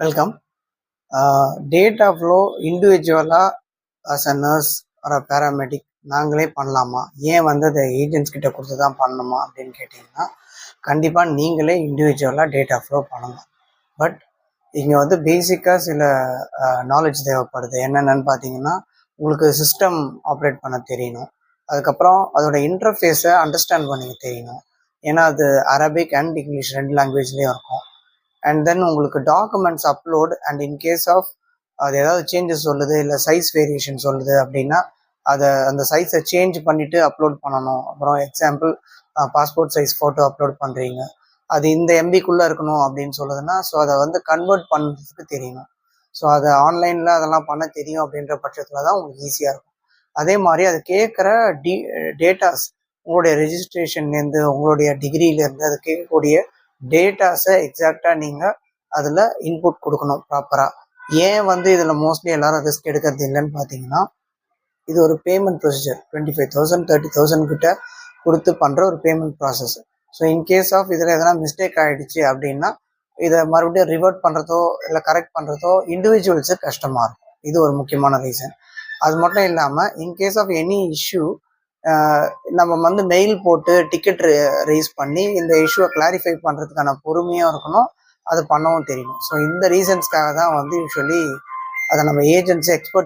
Welcome. Data flow இண்டிவிஜுவலாக as a nurse ஒரு paramedic நாங்களே பண்ணலாமா? ஏன் வந்து அதை ஏஜென்ட்ஸ் கிட்ட கொடுத்து தான் பண்ணணுமா அப்படின்னு கேட்டிங்கன்னா, கண்டிப்பாக நீங்களே இண்டிவிஜுவலாக டேட்டா ஃப்ளோ பண்ணலாம். பட் இங்கே வந்து பேசிக்காக சில நாலேஜ் தேவைப்படுது. என்னென்னு பார்த்தீங்கன்னா, உங்களுக்கு சிஸ்டம் ஆப்ரேட் பண்ண தெரியணும். அதுக்கப்புறம் அதோட இன்டர்ஃபேஸை அண்டர்ஸ்டாண்ட் பண்ணிக்க தெரியணும். ஏன்னா அது அரபிக் அண்ட் இங்கிலீஷ் 2 லாங்குவேஜ்லேயும் இருக்கும். அண்ட் தென் உங்களுக்கு documents upload and in case of அது ஏதாவது சேஞ்சஸ் சொல்லுது, இல்லை சைஸ் வேரியேஷன் சொல்லுது அப்படின்னா அந்த சைஸை சேஞ்ச் பண்ணிவிட்டு அப்லோட் பண்ணணும். அப்புறம் example passport size photo upload பண்ணுறீங்க, அது இந்த எம்பிக்குள்ளே இருக்கணும் அப்படின்னு சொல்லுதுன்னா, ஸோ அதை வந்து கன்வெர்ட் பண்ணுறதுக்கு தெரியணும். ஸோ அதை ஆன்லைனில் அதெல்லாம் பண்ண தெரியும் அப்படின்ற பட்சத்தில் தான் உங்களுக்கு ஈஸியாக இருக்கும். அதே மாதிரி அது கேட்குற டேட்டாஸ் உங்களுடைய ரெஜிஸ்ட்ரேஷன்லேருந்து உங்களுடைய டிகிரியிலேருந்து அது கேட்கக்கூடிய டேட்டாஸை எக்ஸாக்டாக நீங்கள் அதில் இன்புட் கொடுக்கணும் ப்ராப்பராக. ஏன் வந்து இதில் மோஸ்ட்லி எல்லாரும் ரிஸ்க் எடுக்கிறது இல்லைன்னு பார்த்தீங்கன்னா, இது ஒரு பேமெண்ட் ப்ரொசீஜர். 25,000 30,000 கிட்ட கொடுத்து பண்ணுற ஒரு payment process. So in case of இதில் எதனா மிஸ்டேக் ஆகிடுச்சு அப்படின்னா, இதை மறுபடியும் ரிவர்ட் பண்ணுறதோ இல்லை கரெக்ட் பண்ணுறதோ இண்டிவிஜுவல்ஸுக்கு கஷ்டமாக இருக்கும். இது ஒரு முக்கியமான ரீசன். அது மட்டும் இல்லாமல் இன்கேஸ் ஆஃப் எனி இஷ்யூ நம்ம வந்து மெயில் போட்டு டிக்கெட் ரைஸ் பண்ணி இந்த இஷ்யூவை கிளாரிஃபை பண்ணுறதுக்கான பொறுமையாக இருக்கணும், அது பண்ணவும் தெரியணும். ஸோ இந்த ரீசன்ஸ்க்காக தான் வந்து யூஸ்வலி அதை நம்ம ஏஜென்ட்ஸை எக்ஸ்பர்ட்